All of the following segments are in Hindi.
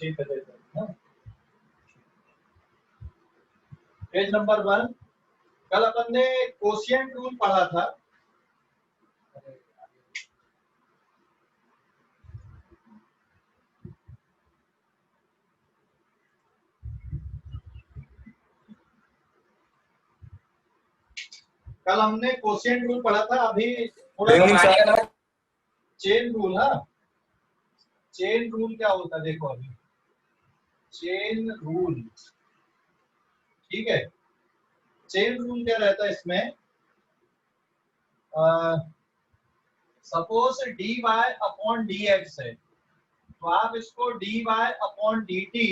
ठीक है देते हैं। Page number 1। कल अपन ने कोशिएंट रूल पढ़ा था। कल हमने कोशिएंट रूल पढ़ा था। अभी थोड़ा चेन रूल। हाँ, चेन रूल क्या होता है देखो। अभी चेन रूल, ठीक है। चेन रूल क्या रहता है इसमें, suppose d y upon D x है, तो आप इसको d y upon d t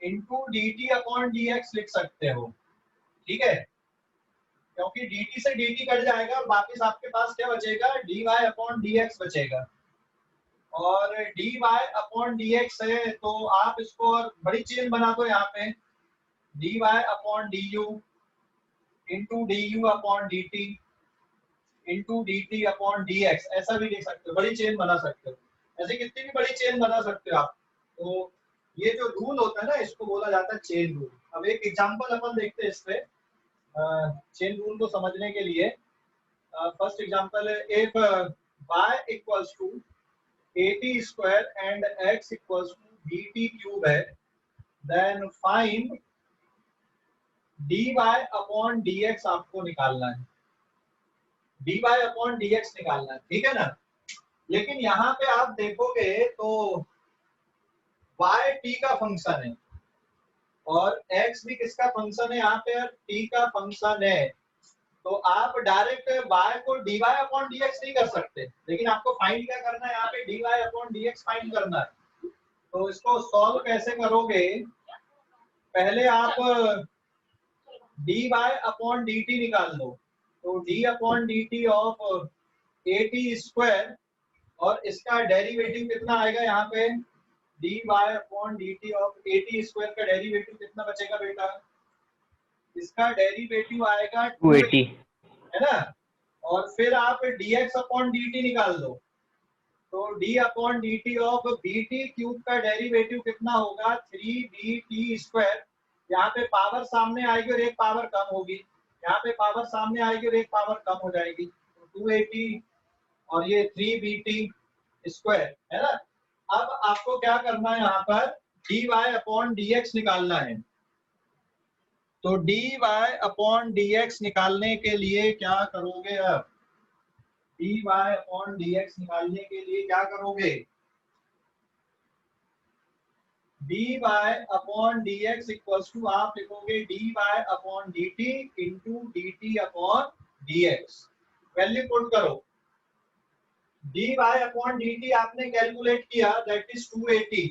into d t upon D x लिख सकते हो, ठीक है। क्योंकि dt से dt कट जाएगा और वापिस आपके पास क्या बचेगा, dy अपॉन dx बचेगा। और dy अपॉन dx है तो आप इसको और बड़ी चेन बना दो यहाँ पे, dy upon du into du upon dt into dt upon dx, ऐसा भी लिख सकते हो, बड़ी चेन बना सकते हो। ऐसे कितनी भी बड़ी चेन बना सकते हो आप। तो ये जो रूल होता है ना, इसको बोला जाता है चेन रूल। अब एक एग्जांपल अपन देखते हैं इस पे चेन रूल को समझने के लिए। फर्स्ट एग्जांपल है, if y equals to at square and x equals to bt cube है, then find dy upon dx आपको निकालना है, dy अपॉन dx निकालना है, ठीक है ना। लेकिन यहाँ पे आप देखोगे तो y t का फंक्शन है और x भी किसका फंक्शन है, यहाँ पे t का फंक्शन है। तो आप डायरेक्ट y को dy अपॉन dx नहीं कर सकते, लेकिन आपको फाइंड क्या करना है, यहाँ पे dy अपॉन dx फाइंड करना है। तो इसको सॉल्व कैसे करोगे, पहले आप dy अपॉन dt निकाल लो। तो d upon dt of at square, और इसका डेरिवेटिव कितना आएगा, यहाँ पे dy upon dt of at square का डेरिवेटिव कितना बचेगा बेटा, इसका डेरिवेटिव आएगा 280, है ना। और फिर आप dx अपॉन dt निकाल दो। तो d upon dt of bt cube का डेरिवेटिव कितना होगा, 3bt स्क्वायर। यहाँ पे पावर सामने आएगी और एक पावर कम होगी, यहाँ पे पावर सामने आएगी और एक पावर कम हो जाएगी, तो 280 और ये 3bt स्क्वायर, है ना। अब आपको क्या करना है, यहाँ पर dy अपॉन dx निकालना है। तो dy अपॉन dx निकालने के लिए क्या करोगे, अब dy अपॉन dx निकालने के लिए क्या करोगे, dy upon dx equals to आप लिखोगे dy upon dt into dt upon dx। Value put करो, dy अपॉन dt आपने कैलकुलेट किया, दैट इज 280,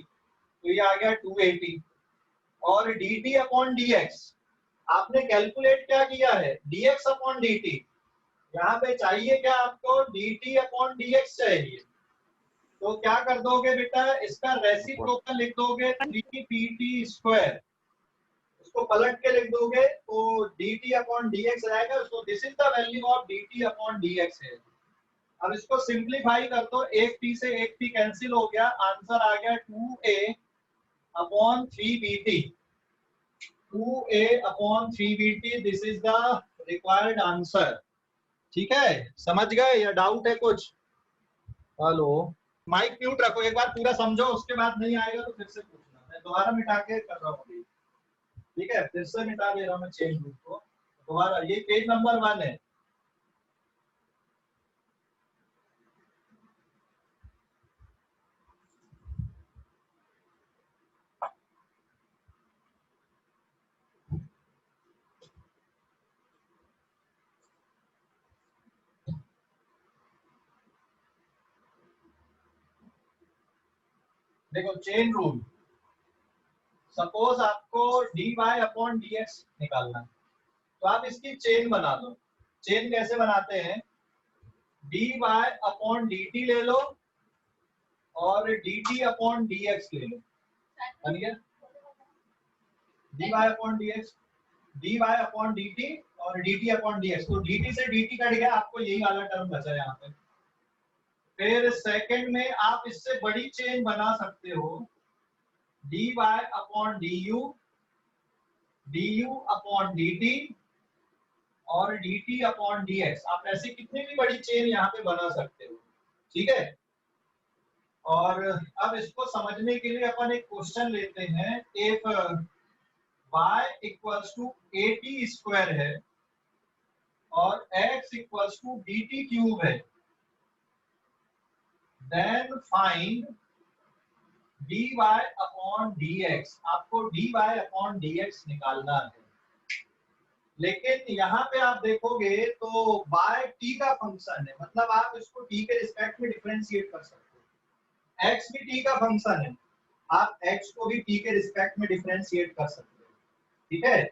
तो ये आ गया 280। और dt अपॉन dx आपने कैलकुलेट क्या किया है, dx अपॉन dt। यहाँ पे चाहिए क्या आपको, dt अपॉन dx चाहिए। तो क्या कर दोगे बेटा, इसका रेसिप्रोकल लिख दोगे 3pt स्क्वायर, इसको पलट के लिख दोगे तो dt अपॉन dx रहेगा। So this is the value of dt upon dx है। अब इसको सिंप्लीफाई कर दो, एक t से एक t कैंसिल हो गया, आंसर आ गया 2a upon 3bt, 2a upon 3bt, this is the required answer. ठीक है, समझ गए या डाउट है कुछ? हेलो, माइक म्यूट रखो, एक बार पूरा समझो, उसके बाद नहीं आएगा तो फिर से पूछना। मैं दोबारा मिटा के कर रहा हूँ, ठीक है, फिर से मिटा दे रहा हूँ मैं चेन रूल को दोबारा। ये पेज नंबर 1 है। देखो चेन रूल, सपोज आपको dy अपॉन dx निकालना है, तो आप इसकी चेन बना दो। चेन कैसे बनाते हैं, dy अपॉन dt ले लो और dt अपॉन dx ले लो, बन गया dy upon dx, dy upon dt और dt अपॉन dx। तो dt से dt कट गया, आपको यही वाला टर्म बचा यहाँ पे। फिर सेकंड में आप इससे बड़ी चेन बना सकते हो, dy upon du upon dt और dt अपॉन dx। आप ऐसी कितनी भी बड़ी चेन यहाँ पे बना सकते हो, ठीक है। और अब इसको समझने के लिए अपन एक क्वेश्चन लेते हैं। एक y equals to at square है और x equals to dt cube है, then find dy upon dx। आपको dy अपॉन dx निकालना है। लेकिन यहाँ पे आप देखोगे तो y t का फंक्शन है, मतलब आप इसको t के रिस्पेक्ट में डिफरेंशिएट कर सकते हो। x भी t का फंक्शन है, आप x को भी t के रिस्पेक्ट में डिफरेंशिएट कर सकते हो, ठीक है।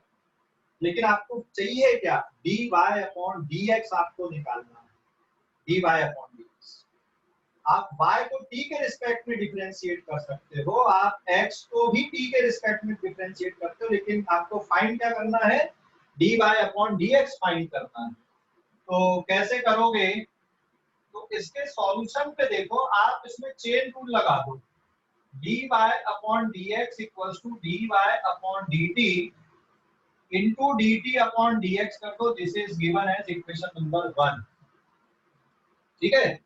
लेकिन आपको चाहिए क्या, dy अपॉन dx आपको निकालना है। dy अपॉन dx आप y को t के रिस्पेक्ट में डिफरेंशिएट कर सकते हो, आप x को भी t के रिस्पेक्ट में डिफरेंशिएट करते हो, लेकिन आपको फाइंड क्या करना है, dy अपॉन dx फाइंड करना है। तो कैसे करोगे, तो इसके सॉल्यूशन पे देखो, आप इसमें चेन रूल लगा दो। dy upon dx equals to dy upon dt into dt upon dx कर दो। This is given as equation number 1, ठीक है।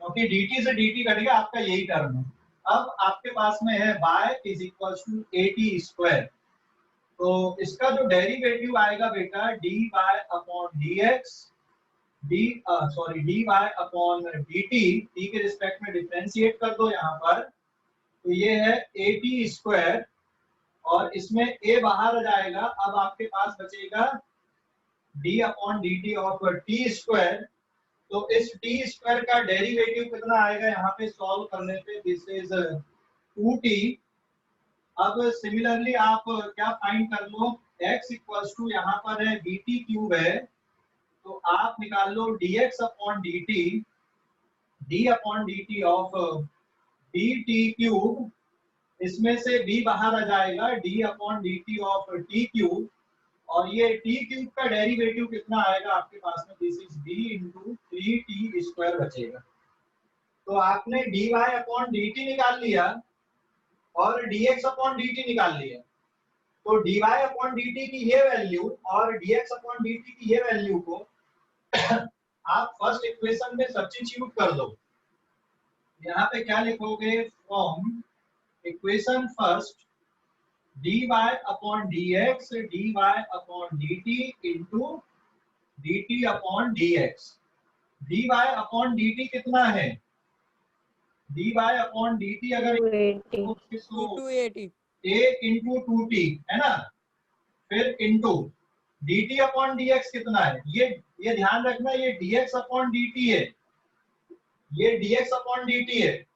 क्योंकि dt से dt कट गया, आपका यही टर्म है। अब आपके पास में है y is equals to at square, तो इसका जो डेरिवेटिव आएगा बेटा dy upon dx dy upon dt, t के रिस्पेक्ट में डिफरेंशिएट कर दो यहाँ पर, तो ये है at स्क्वायर और इसमें a बाहर आ जाएगा। अब आपके पास बचेगा d upon dt of t square. तो इस t स्क्वायर का डेरिवेटिव कितना आएगा यहाँ पे सॉल्व करने पे, दिस इज 2t। अब सिमिलरली आप क्या फाइंड कर लो, x इक्वल्स टू यहाँ पर है dt क्यूब है, तो आप निकाल लो dx upon dt, d upon dt of dt cube, इसमें से b बाहर आ जाएगा, d upon dt of t cube, और ये t क्यूब का डेरिवेटिव कितना आएगा आपके पास में, this is b into 3t square बचेगा। तो आपने dy अपॉन dt निकाल लिया और dx अपॉन dt निकाल लिया। तो dy अपॉन dt की ये वैल्यू और dx अपॉन dt की ये वैल्यू को आप फर्स्ट इक्वेशन में सब्स्टिट्यूट कर दो। यहाँ पे क्या लिखोगे, from equation first dy upon dx dy upon dt into dt upon dx। dy upon dt कितना है, dy अपॉन dt अगर 280 a इंटू 2t है ना, फिर इंटू dt अपॉन dx कितना है, ये ध्यान रखना, ये dx अपॉन dt है, ये dx अपॉन dt है।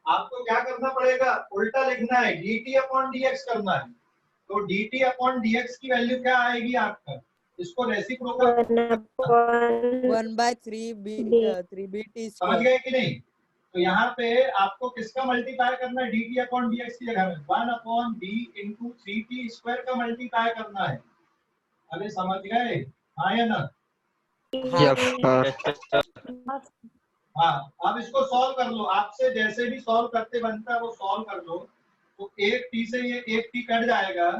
आपको क्या करना पड़ेगा, उल्टा लिखना है, dt अपॉन dx करना है। तो dt अपॉन dx की वैल्यू क्या आएगी आपका, इसको रेसिप्रोकल 1/3bt समझ गए कि नहीं। तो यहाँ पे आपको किसका मल्टीप्लाई करना है, dt अपॉन dx की जगह में 1 upon b into 3t square का मल्टीप्लाई करना है। अरे समझ गए, हाँ या ना। हाँ, अब इसको सॉल्व कर लो, आपसे जैसे भी सॉल्व करते बनता है वो सॉल्व कर लो। तो एक t से ये एक t कट जाएगा,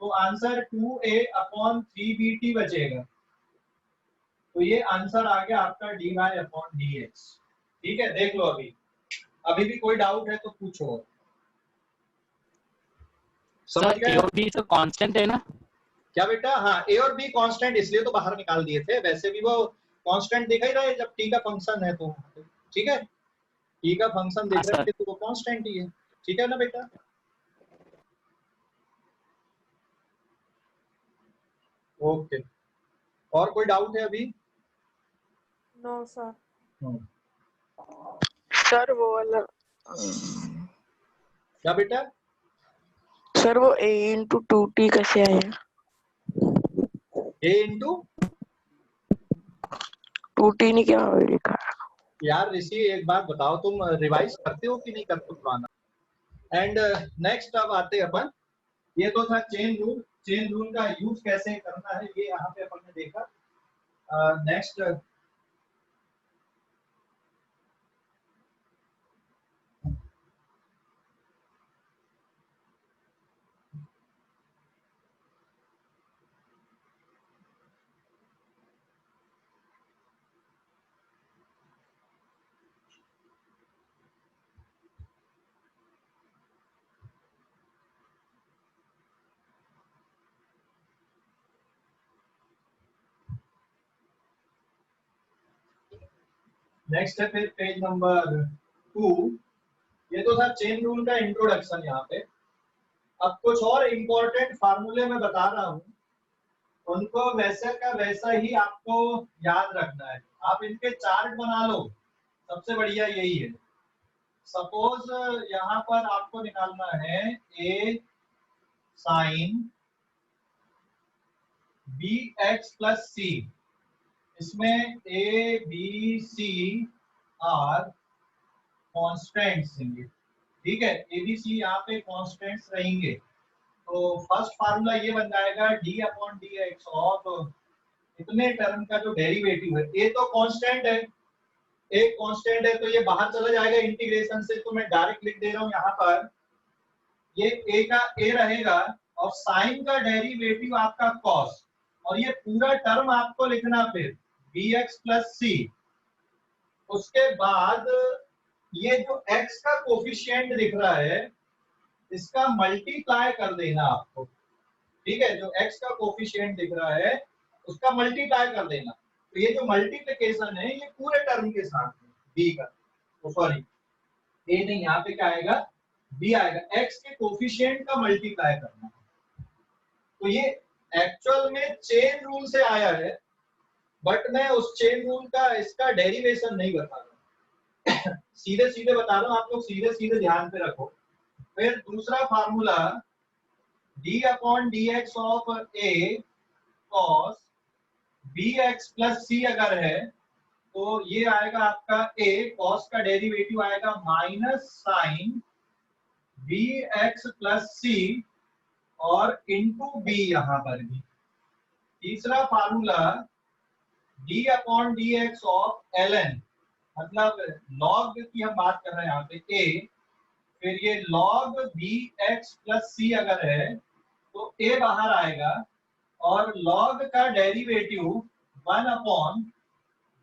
तो आंसर 2a अपॉन 3bt बचेगा। तो ये आंसर आ गया आपका dy अपॉन dx, ठीक है। देख लो, अभी भी कोई डाउट है तो पूछो। समझ गए, A और B तो कांस्टेंट है ना, क्या बेटा, हाँ a और b कांस्टेंट इसलिए तो बाहर निकाल दिए थे, वैसे भी वो कांस्टेंट दिख ही रहा है जब t का फंक्शन है तो, ठीक है। t का फंक्शन देख रहे थे तो वो कांस्टेंट ही है, ठीक है ना बेटा। ओके, और कोई डाउट है अभी? No sir. सर वो वाला क्या बेटा, सर वो a इंटू 2t कैसे आया, a इंटू 2t ने क्या लिखा है? यार ऋषि एक बात बताओ, तुम रिवाइज करते हो कि नहीं करते पुराना। एंड नेक्स्ट अब आते अपन, ये तो था चेन रूल। चेन रूल का यूज कैसे करना है ये यहाँ पे अपन ने देखा। नेक्स्ट नेक्स्ट है फिर पेज नंबर 2। ये तो था चेन रूल का इंट्रोडक्शन यहाँ पे। अब कुछ और इम्पोर्टेंट फार्मूले मैं बता रहा हूँ, उनको वैसे का वैसा ही आपको याद रखना है। आप इनके चार्ट बना लो, सबसे बढ़िया यही है। सपोज यहाँ पर आपको निकालना है a sine bx plus c। इसमें a b c are constants होंगे, ठीक है। ए बी सी यहाँ पे कॉन्स्टेंट्स रहेंगे। तो फर्स्ट फार्मूला ये बन जाएगा D upon D x of इतने टर्म का जो डेरिवेटिव है। ए तो कांस्टेंट है, एक कांस्टेंट है तो ये बाहर चला जाएगा इंटीग्रेशन से, तो मैं डायरेक्ट लिख दे रहा हूँ यहाँ पर। ये ए का ए रहेगा और साइन का डेरिवेटिव आपका कॉस, और ये पूरा टर्म आपको लिखना फिर bx प्लस सी। उसके बाद ये जो x का कोफिशिएंट दिख रहा है इसका मल्टीप्लाई कर देना आपको, ठीक है। जो x का कोफिशिएंट दिख रहा है उसका मल्टीप्लाई कर देना। तो ये जो मल्टीप्लिकेशन है ये पूरे टर्म के साथ है b का, तो सॉरी a नहीं, यहाँ पे क्या आएगा b आएगा। x के कोफिशिएंट का मल्टीप्लाई करना। तो ये एक्चुअल में चेन रूल से आया है, बट मैं उस चेन रूल का इसका डेरिवेशन नहीं बता रहा सीधे सीधे बता रहा हूँ, आप लोग सीधे सीधे ध्यान पे रखो। फिर दूसरा formula d upon D x of a cos bx plus c अगर है तो ये आएगा आपका a cos का डेरिवेटिव आएगा minus sine bx plus c और इनटू b यहाँ पर भी। तीसरा formula d upon D x of ln, मतलब log की हम बात कर रहे हैं यहाँ पे a, फिर ये log bx प्लस c अगर है तो a बाहर आएगा और log का derivative 1 upon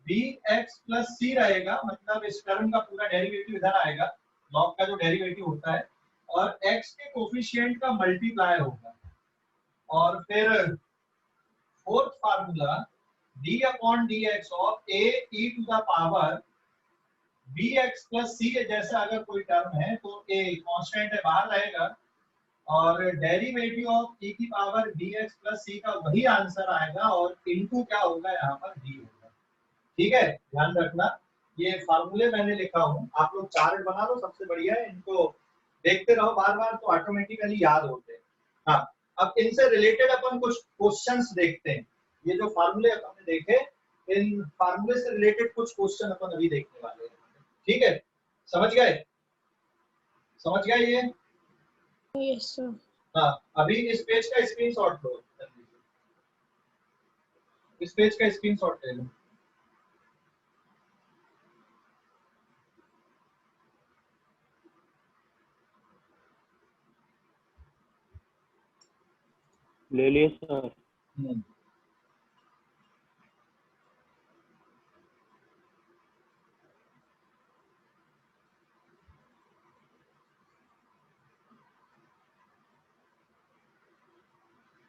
bx plus c रहेगा, मतलब इस टर्म का पूरा डेरिवेटिव इधर आएगा, log का जो डेरिवेटिव होता है, और x के कोफिशिएंट का मल्टीप्लाई होगा। और फिर fourth formula d upon D x of a e to the power bx plus c जैसा अगर कोई टर्म है तो a कांस्टेंट है बाहर रहेगा, और डेरिवेटिव ऑफ e की पावर dx प्लस c का वही आंसर आएगा, और इनटू क्या होगा यहाँ पर d होगा, ठीक है। ध्यान रखना, ये फार्मूले मैंने लिखा हूँ, आप लोग चार्ट बना लो, सबसे बढ़िया है। इनको देखते रहो बार बार तो ऑटोमेटिकली याद होते हैं। हाँ, अब इनसे रिलेटेड अपन कुछ क्वेश्चंस देखते हैं। ये जो फार्मूले अपन ने देखे, इन फार्मूले से रिलेटेड कुछ क्वेश्चन अपन अभी देखने वाले हैं, ठीक है। समझ गए, समझ गए ये? Yes sir. हाँ, अभी इस पेज का स्क्रीनशॉट लो, इस पेज का स्क्रीनशॉट ले लो। ले लिए सर।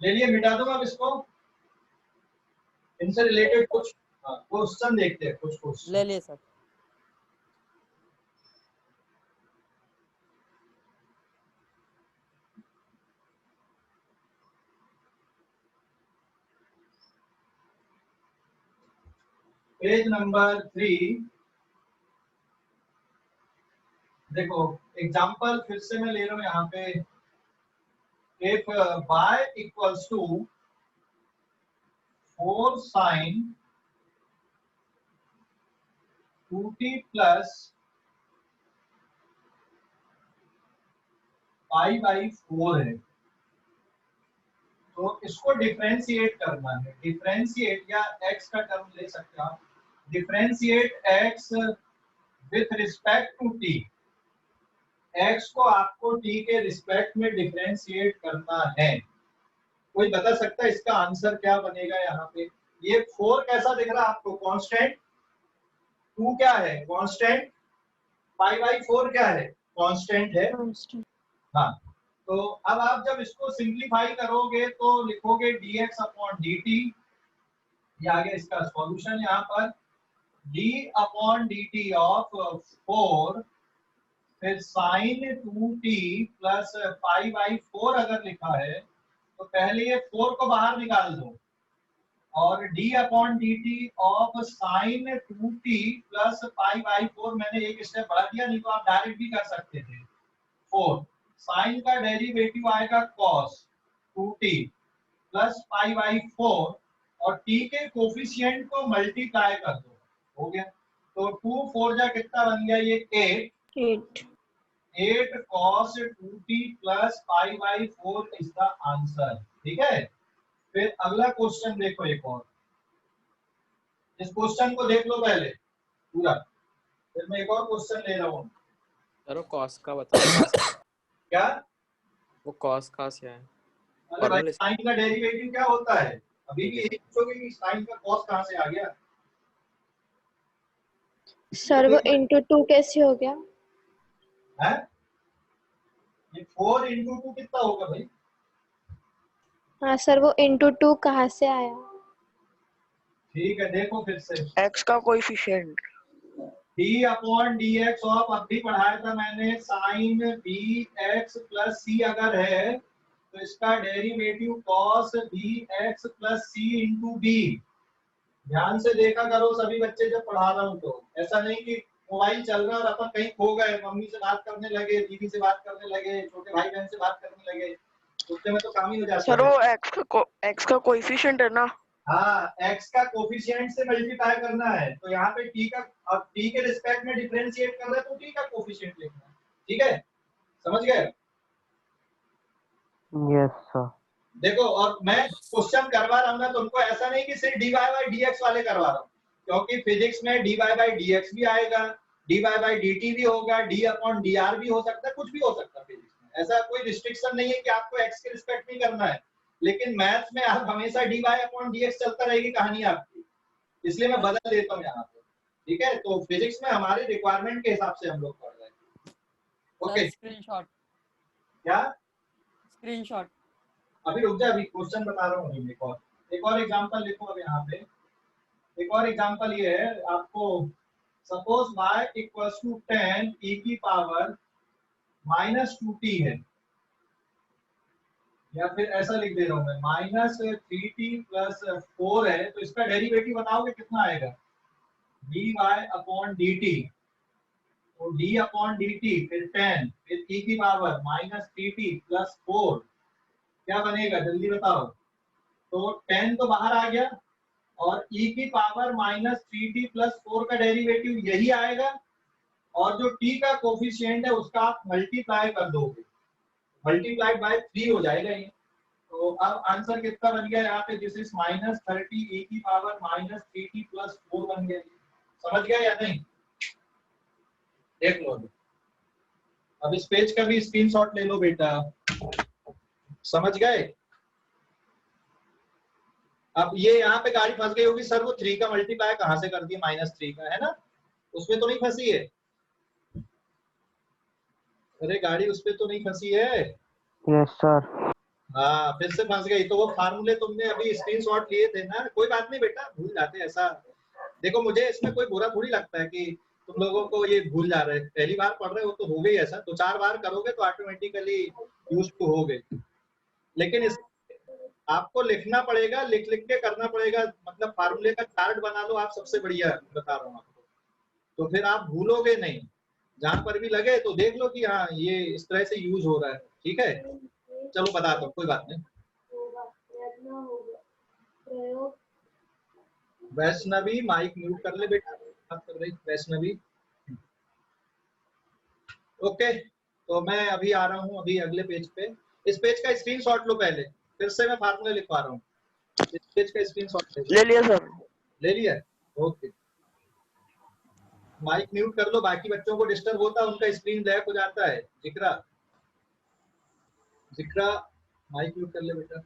ले लिए, मिटा दूं अब इसको। इनसे रिलेटेड कुछ क्वेश्चन देखते हैं, कुछ क्वेश्चन ले लिए सर। पेज नंबर 3 देखो, एग्जांपल फिर से मैं ले रहा हूं यहाँ पे। If y equals to 4 sine 2t plus pi by 4 है, तो इसको डिफरेंशिएट करना है। डिफरेंशिएट या x का टर्म ले सकते हो आप, differentiate x with respect to t। x को आपको t के रिस्पेक्ट में डिफरेंशिएट करना है। कोई बता सकता है इसका आंसर क्या बनेगा? यहाँ पे ये 4 कैसा दिख रहा है आपको? कांस्टेंट। 2 क्या है? कांस्टेंट। पाई बाई 4 क्या है? कांस्टेंट है। हाँ, तो अब आप जब इसको सिंप्लीफाई करोगे तो लिखोगे dx अपॉन dt, ये आ गया इसका सॉल्यूशन यहाँ पर। D upon d T of 4, फिर sign 2t plus pi by 4 अगर लिखा है तो पहले ये 4 को बाहर निकाल दो, और d upon d T of sine 2t plus pi by 4 मैंने एक स्टेप बढ़ा दिया, नहीं तो आप डायरेक्ट भी कर सकते थे। 4 साइन का डेरिवेटिव आएगा cos 2t plus pi by 4, और t के कोफिशिएंट को मल्टीप्लाई कर दो, हो गया। तो 2 4 जा कितना बन गया ये 8, 8 8 cos 2t plus pi by 4 is the answer. ठीक है, फिर अगला क्वेश्चन देखो एक और, इस क्वेश्चन को देख लो पहले पूरा, फिर मैं एक और क्वेश्चन ले रहा हूँ। सर वो कॉस का बताओ। क्या? वो कॉस का से है। अरे भाई साइन का डेरिवेटिव क्या होता है? अभी भी यही पूछोगे कि साइन का कॉस कहाँ से आ गया? सर वो इंटू 2 कैसे हो गया? है ये 4 इंटू 2 कितना होगा भाई? हाँ सर, वो इंटू 2 कहाँ से आया? ठीक है, देखो फिर से x का coefficient d upon D x of, अब भी पढ़ाया था मैंने, sine B X plus C अगर है तो इसका derivative cos B X plus C into B. ध्यान से देखा करो सभी बच्चे जब पढ़ा रहा हूँ, तो ऐसा नहीं कि मोबाइल चल रहा है और अपन कहीं खो गए, मम्मी से बात करने लगे, दीदी से बात करने लगे, छोटे भाई बहन से बात करने लगे, उससे में तो काम ही हो जाता सर है। वो x का कोएफिशिएंट है ना? हाँ, x का कोफिशिएंट से मल्टीप्लाई करना है, तो यहाँ पे t का, अब t के रिस्पेक्ट में डिफरेंशिएट कर रहे हैं तो t का कोफिशिएंट लिखना है। ठीक है, समझ गए? Yes sir. देखो, और मैं क्वेश्चन करवा रहा हूँ ना, तो उनको ऐसा नहीं कि सिर्फ dy बाई dx वाले करवा रहा हूँ, क्योंकि फिजिक्स में dy बाई dx भी आएगा, dy बाई dt भी होगा, d अपॉन dr भी हो सकता है, कुछ भी हो सकता है फिजिक्स में। ऐसा कोई रिस्ट्रिक्शन नहीं है कि आपको x के रिस्पेक्ट नहीं करना है, लेकिन मैथ्स में आप हमेशा dy अपॉन dx चलता रहेगी कहानी आपकी, इसलिए मैं बदल देता हूँ यहाँ पे। ठीक है, तो फिजिक्स में हमारे रिक्वायरमेंट के हिसाब से हम लोग पढ़ रहे हैं। ओके, स्क्रीनशॉट क्या? स्क्रीनशॉट अभी रुक जा, अभी क्वेश्चन बता रहा हूँ। अभी एक और एग्जांपल लिखो। अब यहाँ पे एक और एग्जांपल ये है आपको, suppose y equals to 10 e की पावर माइनस 2t है, या फिर ऐसा लिख दे रहा हूँ मैं, माइनस 3t प्लस 4 है, तो इसका डेरिवेटिव बताओगे कितना आएगा? dy अपॉन dt, तो d अपॉन dt फिर 10 फिर e की पावर माइनस 3t प्लस 4, क्या बनेगा जल्दी बताओ? तो 10 तो बाहर आ गया, और e की पावर माइनस 3t प्लस 4 का डेरिवेटिव यही आएगा, और जो t का कोफिशिएंट है उसका आप मल्टीप्लाई कर दोगे, मल्टीप्लाइड बाय 3 हो जाएगा ये। तो अब आंसर कितना बन गया यहाँ पे? दिस इज माइनस 30 e की पावर माइनस 3t प्लस 4 बन गया। समझ गया या नहीं? देख लो, अब इस पेज का भी स्क्रीनशॉट ले लो बेटा। समझ गए? अब ये यहाँ पे गाड़ी फंस गई होगी, सर वो 3 का मल्टीप्लाई कहाँ से कर दिया माइनस 3 का, है ना? उसमें तो नहीं फंसी है? अरे गाड़ी उस पे तो नहीं फंसी है? Yes sir. हाँ, फिर से फंस गई। तो वो फार्मूले तुमने अभी स्क्रीनशॉट लिए थे ना, कोई बात नहीं बेटा, भूल जाते ऐसा। देखो, मुझे इसमें कोई बुरा थोड़ी लगता है कि तुम लोगों को ये भूल जा रहे हैं, पहली बार पढ़ रहे हो तो हो गई ऐसा, 2-4 बार करोगे तो ऑटोमेटिकली यूज टू हो गए। लेकिन इस आपको लिखना पड़ेगा, लिख लिख के करना पड़ेगा, मतलब फार्मूले का चार्ट बना लो आप, सबसे बढ़िया बता रहा हूँ आपको, तो फिर आप भूलोगे नहीं। जहां पर भी लगे तो देख लो कि हाँ ये इस तरह से यूज हो रहा है। ठीक है, चलो बताता हूँ, कोई बात नहीं। वैष्णवी माइक म्यूट कर ले बेटा, बात कर रही वैष्णवी। ओके, तो मैं अभी आ रहा हूँ अभी अगले पेज पे। इस पेज का स्क्रीनशॉट लो पहले, फिर से मैं फार्मूला लिखवा रहा हूँ। इस पेज का स्क्रीनशॉट ले लिया सर। ले लिया? ओके, माइक म्यूट कर लो, बाकी बच्चों को डिस्टर्ब होता है, उनका स्क्रीन ब्लैक हो जाता है। जिक्रा, जिक्रा माइक म्यूट कर ले बेटा।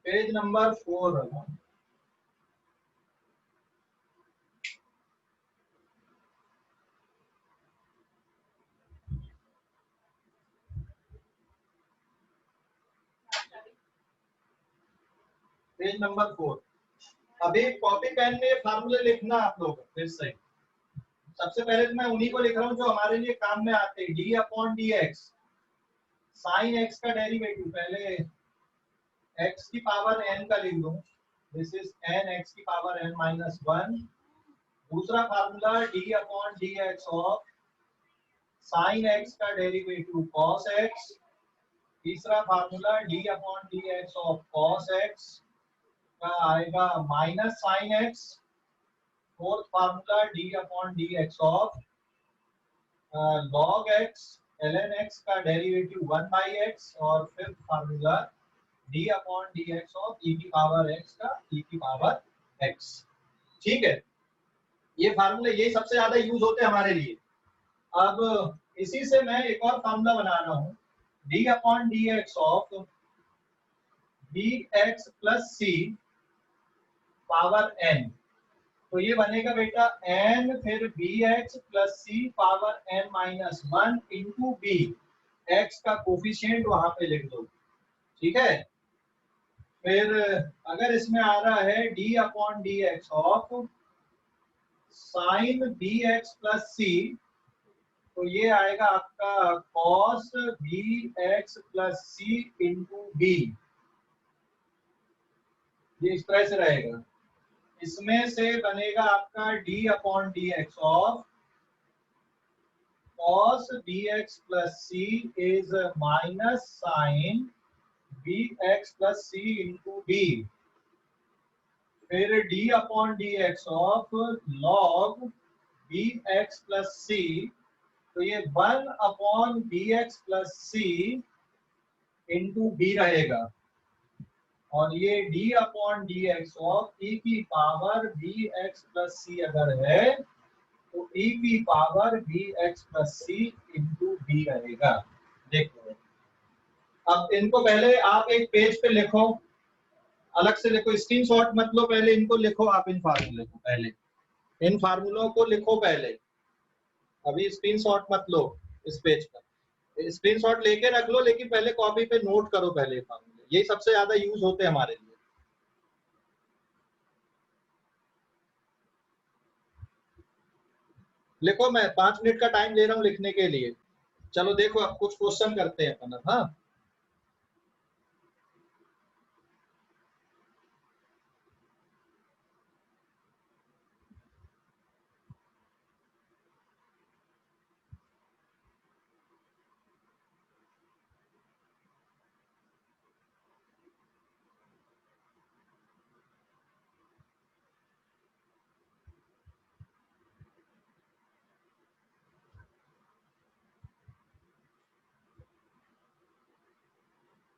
Page number 4 page number 4। अभी कॉपी पेन में फार्मूले लिखना आप लोग फिर से। सबसे पहले तो मैं उन्हीं को लिख रहा हूँ जो हमारे लिए काम में आते हैं। D upon D x, sine x का डेरिवेटिव पहले x की पावर n का लिख दूं, दिस इज n x की पावर n माइनस 1। दूसरा formula d upon D x of sine x का डेरिवेटिव cos x। तीसरा formula d upon D x of cos x का आएगा minus sine x। Fourth formula d upon D x of log x ln x का डेरिवेटिव 1 बाई x। और fifth formula d upon D x of e की पावर x का e की पावर x। ठीक है, ये फार्मूले ये सबसे ज्यादा यूज होते हैं हमारे लिए। अब इसी से मैं एक और फार्मूला बना रहा हूँ, D upon D x of B X plus C power n। तो ये बनेगा बेटा n फिर B X plus C power n minus 1 into B, X का कोफिशिएंट वहां पे लिख दो। ठीक है, फिर अगर इसमें आ रहा है D upon D x of sine B X plus C, तो ये आएगा आपका cos B X plus C into B. ये इस तरह से रहेगा। इसमें से बनेगा आपका D upon D x of cos B X plus C is minus sine B X plus C into B. फिर D upon D x of log B X plus C, तो ये 1 upon B X plus C into B रहेगा। और ये D upon D x of E की power B X plus C अगर है तो ई की power B X plus C into B रहेगा। देखो, अब इनको पहले आप एक पेज पे लिखो, अलग से लिखो, स्क्रीनशॉट मत लो, पहले इनको लिखो आप, इन फार्मूले को पहले, इन फार्मूलों को लिखो पहले। अभी स्क्रीनशॉट मत लो इस पेज पर, स्क्रीनशॉट लेके रख लो, लेकिन पहले कॉपी पे नोट करो पहले फार्मूले, यही सबसे ज्यादा यूज होते हैं हमारे लिए। लिखो, मैं 5 मिनट का टाइम ले रहा हूँ लिखने के लिए। चलो देखो, अब कुछ क्वेश्चन करते हैं अपन। हाँ,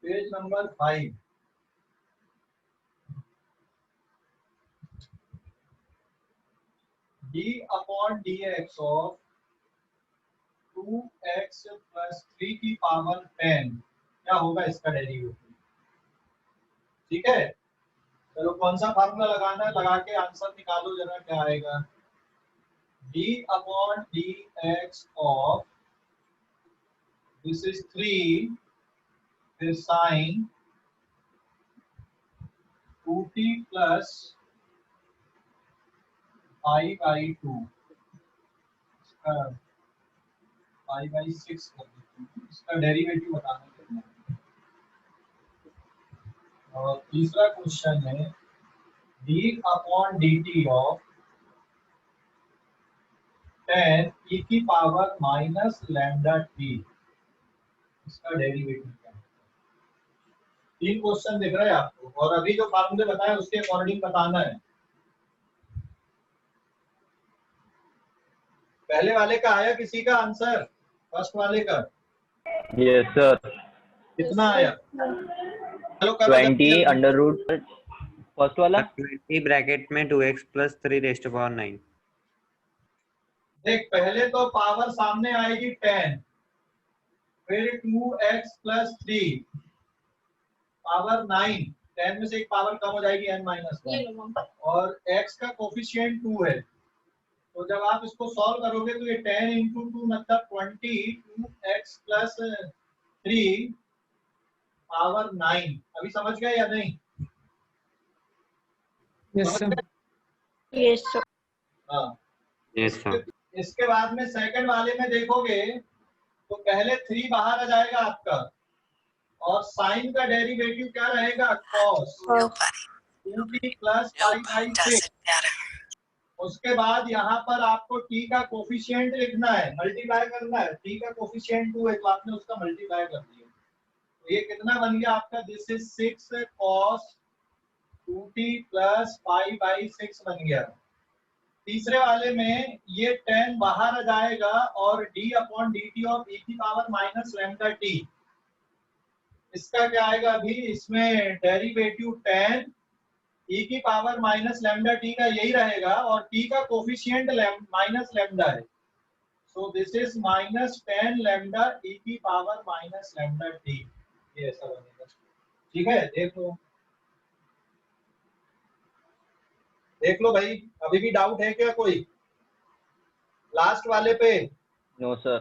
page number 5। D upon D x of 2x plus 3 की पावर 10 क्या होगा इसका डेरिवेटिव। ठीक है, चलो कौन सा फार्मूला लगाना है, लगा के आंसर निकालो जरा, क्या आएगा। D upon D x of this is 3 फिर साइन 2t प्लस 5/2 5/6 कर देते हैं, इसका डेरिवेटिव बताना कितना है। और तीसरा क्वेश्चन है D upon d T of 10 e की पावर माइनस लैम्डा टी, इसका डेरिवेटिव क्या है। 3 क्वेश्चन दिख रहे हैं आपको, और अभी जो फार्मूले बताए उसके अकॉर्डिंग बताना है। पहले वाले का आया किसी का आंसर, फर्स्ट वाले का? Yes sir. कितना आया? चलो करो 20 अंडर रूट फर्स्ट वाला 20 ब्रैकेट में 2x plus 3 raise to power 9। देख, पहले तो पावर सामने आएगी 10, फिर 2x प्लस 3 पावर 9, 10 में से एक पावर कम हो जाएगी n-1 और x का कोफिशिएंट 2 है, तो जब आप इसको सॉल्व करोगे तो ये 10 इंटू 2 मतलब 22x प्लस 3 पावर 9। अभी समझ गए या नहीं? Yes sir. Yes sir. हाँ। Yes sir. इसके बाद में सेकंड वाले में देखोगे तो पहले 3 बाहर आ जाएगा आपका और साइन का डेरिवेटिव क्या रहेगा? cos 2t plus 5/6। उसके बाद यहाँ पर आपको t का कोफिशिएंट लिखना है, मल्टीप्लाई करना है। t का कोफिशिएंट 2 है तो आपने उसका मल्टीप्लाई कर दिया, तो ये कितना बन गया आपका? This is 6 cos 2t plus 5/6 बन गया। तीसरे वाले में ये 10 बाहर आ जाएगा और d upon dt of e की पावर माइनस लैम्डा t। इसका क्या आएगा? अभी इसमें डेरिवेटिव 10 e की पावर माइनस लैम्डा t का यही रहेगा और t का कोफिशिएंट माइनस लैम्डा है, so this is minus 10 lambda e की पावर माइनस लैम्डा t। ये ऐसा बनेगा। ठीक है, देख लो भाई। अभी भी डाउट है क्या कोई लास्ट वाले पे? No sir.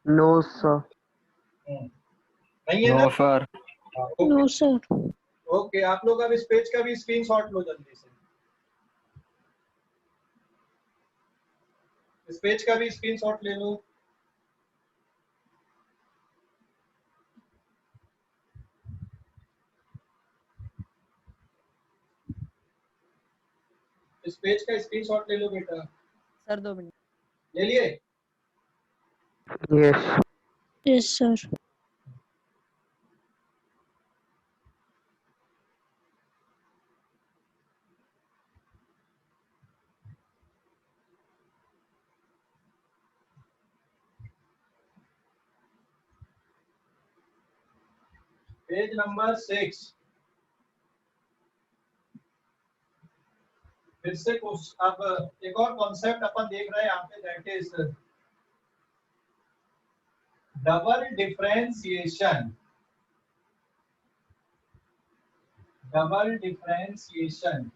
No sir. नहीं है ना? No sir. हाँ, ओके। No sir. ओके, आप लोग अब इस पेज का भी स्क्रीनशॉट लो जल्दी से। इस पेज का भी स्क्रीनशॉट ले लो। इस पेज का स्क्रीनशॉट ले लो बेटा। Sir 2 minute. ले लिए? Yes. Yes sir. Page number 6। फिर से कुछ अब एक और कॉन्सेप्ट अपन देख रहे हैं यहाँ पे, that is double differentiation. Double differentiation.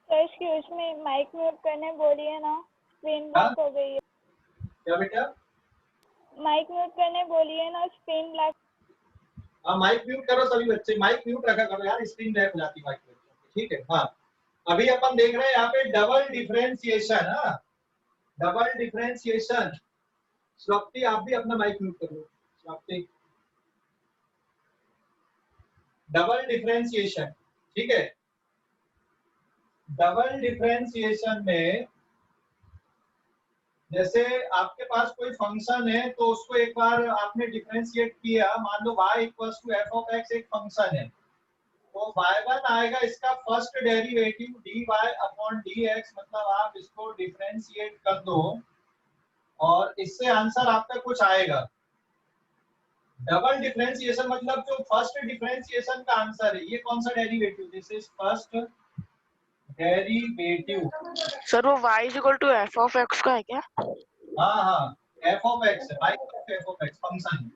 Sir excuse me, mic mute करने बोलिए ना, स्क्रीन हाँ? ब्लैक हो गई है। क्या बेटा? माइक म्यूट करने बोलिए ना, स्क्रीन ब्लैक। हाँ, माइक म्यूट करो सभी बच्चे, माइक म्यूट रखा करो यार, स्क्रीन ब्लैक हो जाती है माइक म्यूट। ठीक है, हाँ। अभी अपन देख रहे हैं यहाँ पे डबल डिफरेंशिएशन। हाँ, डबल डिफरेंशिएशन। स्वाति आप भी अपना माइक म्यूट कर लो। Swati, double differentiation. ठीक है, डबल डिफरेंशिएशन में जैसे आपके पास कोई फंक्शन है तो उसको एक बार आपने डिफरेंशिएट किया, मान लो y equals to f of x एक फंक्शन है, तो y1 आएगा इसका first derivative dy upon dx, मतलब आप इसको डिफरेंशिएट कर दो और इससे आंसर आपका कुछ आएगा। डबल डिफरेंशिएशन मतलब जो फर्स्ट डिफरेंशिएशन का आंसर है, ये कौन सा derivative? This is first derivative. Sir वो y is equal to f of x का है क्या? हाँ हाँ, f of x, y f of x function.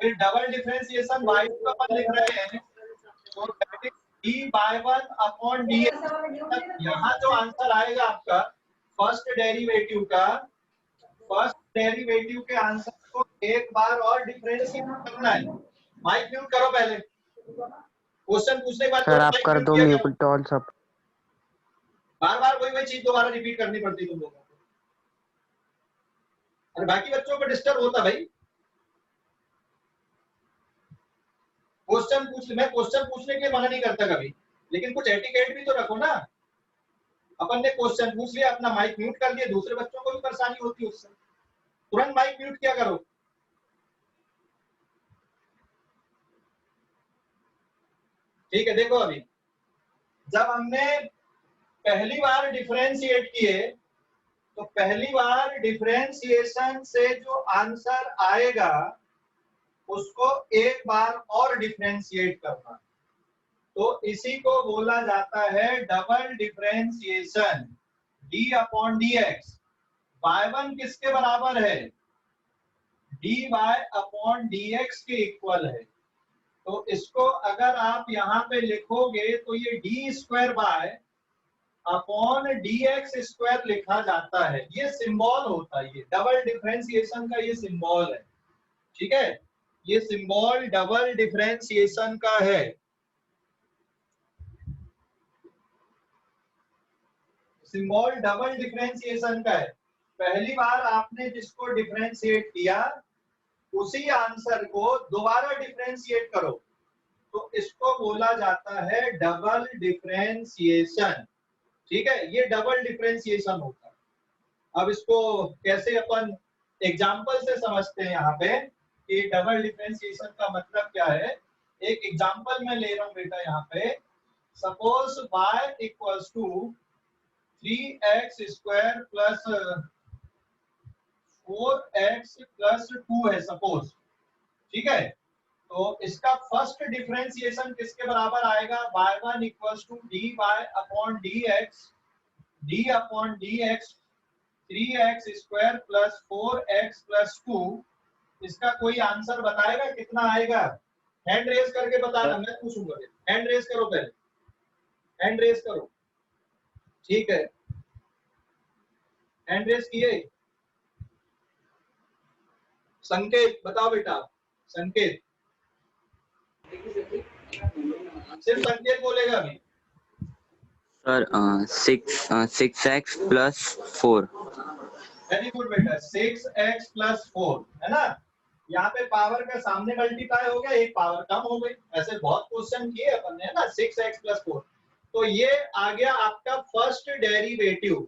फिर डबल डिफरेंशिएशन y को अपन लिख रहे हैं तो that is dy1 upon dx। यहाँ जो आंसर आएगा आपका फर्स्ट डेरिवेटिव का, फर्स्ट डेरिवेटिव के आंसर को एक बार और डिफरेंशिएट करना है। माइक म्यूट करो पहले, क्वेश्चन पूछने के बाद सर आप कर दो म्यूट ऑल सब। बार बार वही चीज दोबारा रिपीट करनी पड़ती तुम लोगों को, और बाकी बच्चों को डिस्टर्ब होता भाई। मैं क्वेश्चन पूछने के लिए मना नहीं करता कभी, लेकिन कुछ एटिकेट भी तो रखो ना। अपन ने क्वेश्चन पूछ लिया, अपना माइक म्यूट कर दिया, दूसरे बच्चों को भी परेशानी होती है उससे, तुरंत माइक म्यूट किया करो। ठीक है, देखो अभी जब हमने पहली बार डिफरेंशिएट किए तो पहली बार डिफरेंशिएशन से जो आंसर आएगा उसको एक बार और डिफरेंशिएट करना, तो इसी को बोला जाता है double differentiation. d upon dx, y1 किसके बराबर है? dy अपॉन dx के इक्वल है। तो इसको अगर आप यहाँ पे लिखोगे तो ये D square by upon D x square लिखा जाता है। ये सिंबल होता है, ये डबल डिफरेंशिएशन का ये सिंबल है। ठीक है, ये सिंबल डबल डिफरेंशिएशन का है। सिंबल डबल डिफरेंशिएशन का है। पहली बार आपने जिसको डिफरेंशिएट किया उसी आंसर को दोबारा डिफरेंशिएट करो तो इसको बोला जाता है डबल डिफरेंशिएशन। ठीक है, ये डबल डिफरेंशिएशन होता है। अब इसको कैसे अपन एग्जांपल से समझते हैं यहाँ पे कि डबल डिफरेंशिएशन का मतलब क्या है। एक एग्जांपल मैं ले रहा हूँ बेटा यहाँ पे। Suppose y equals to 3x square plus 4x plus 2 है सपोज। ठीक है, तो इसका फर्स्ट डिफरेंशिएशन किसके बराबर आएगा, y1 equals to dy upon dx, d upon dx 3x square plus 4x plus 2। इसका कोई आंसर बताएगा कितना आएगा? हैंड रेज करके बताना, मैं पूछूंगा। हैंड रेज करो, पहले हैंड रेज करो। ठीक है, हैंड रेज किए। संकेत बताओ बेटा, संकेत, सिर्फ संकेत बोलेगा अभी। Sir 6x plus 4। Very good बेटा, 6x प्लस 4 है ना। यहाँ पे पावर का सामने मल्टीप्लाई हो गया, एक पावर कम हो गई। ऐसे बहुत क्वेश्चन किए अपन ने, है ना। 6x प्लस 4, तो ये आ गया आपका फर्स्ट डेरिवेटिव।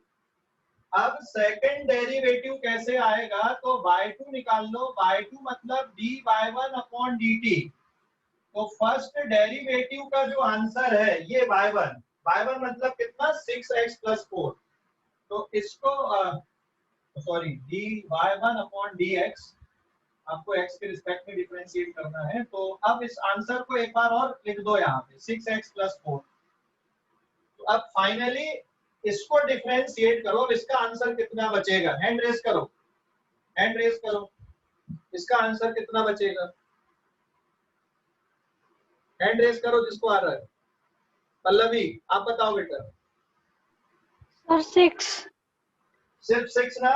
अब सेकंड डेरिवेटिव कैसे आएगा, तो y2 निकाल लो। y2 मतलब dy1 अपॉन dt। तो फर्स्ट डेरिवेटिव का जो आंसर है ये y1 मतलब कितना, 6x प्लस 4। तो इसको सॉरी dy1 अपॉन dx, आपको x के रिस्पेक्ट में डिफरेंशिएट करना है। तो अब इस आंसर को एक बार और लिख दो यहाँ पे, 6x प्लस 4। तो अब फाइनली इसको डिफरेंशिएट करो। अब इसका आंसर कितना बचेगा, हैंड रेज करो, हैंड रेज करो। इसका आंसर कितना बचेगा, हैंड रेज करो जिसको आ रहा है। पल्लवी आप बताओ बेटा। सर 6। सिर्फ 6 ना?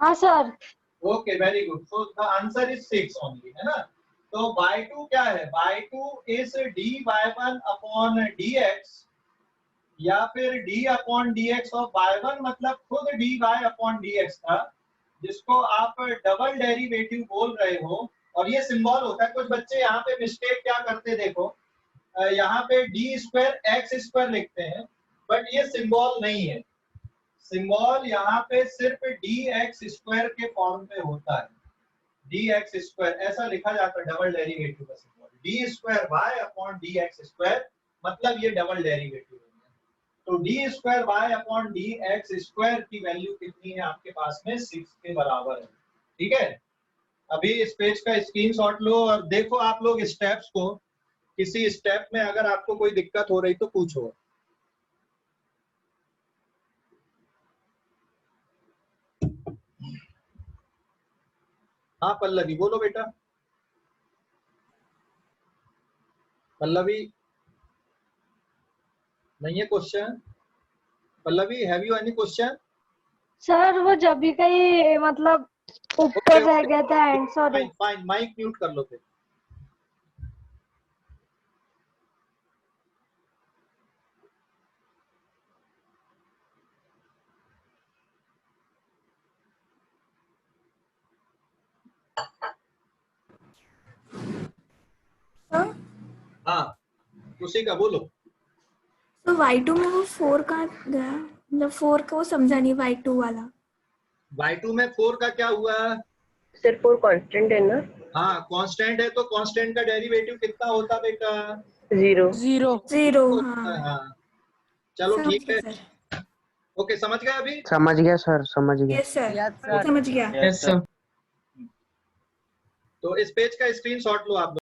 हाँ sir. Okay, very good. So the answer is 6 only, है ना। तो y2 क्या है, y2 is dy1 upon dx या फिर d upon dx of y1 मतलब खुद dy अपॉन dx था, जिसको आप डबल डेरिवेटिव बोल रहे हो। और ये सिंबल होता है। कुछ बच्चे यहाँ पे मिस्टेक क्या करते देखो, यहाँ पे डी स्क्वायर एक्स स्क्वायर लिखते हैं, बट ये सिंबल नहीं है। सिंबल यहाँ पे सिर्फ डी एक्स स्क्वायर के फॉर्म में होता है। डी एक्स स्क्वायर ऐसा लिखा जाता है डबल डेरिवेटिव का symbol. D square y upon D x square मतलब ये डबल डेरिवेटिव है। तो d square y upon D x square की वैल्यू कितनी है आपके पास में, 6 के बराबर है। ठीक है, अभी इस पेज का स्क्रीनशॉट लो और देखो आप लोग स्टेप्स को। किसी स्टेप में अगर आपको कोई दिक्कत हो रही तो पूछो। हाँ पल्लवी बोलो बेटा। पल्लवी नहीं है question. Pallavi have you any question? Sir वो जब भी कहीं मतलब ऊपर रह गया था and sorry. Fine, mic mute कर लो फिर। हाँ उसी का बोलो। तो y2 में वो 4 कहाँ गया, मतलब 4 का वो समझा नहीं, y2 वाला। y2 में 4 का क्या हुआ? सिर्फ 4 कांस्टेंट है ना? हाँ कांस्टेंट है, तो कांस्टेंट का डेरिवेटिव कितना होता बेटा? 0। 0। हाँ चलो ठीक है। ओके समझ गए अभी? समझ गया सर, समझ गया। Yes sir, Yes, sir. समझ गया। Yes sir. तो इस पेज का स्क्रीनशॉट लो आप।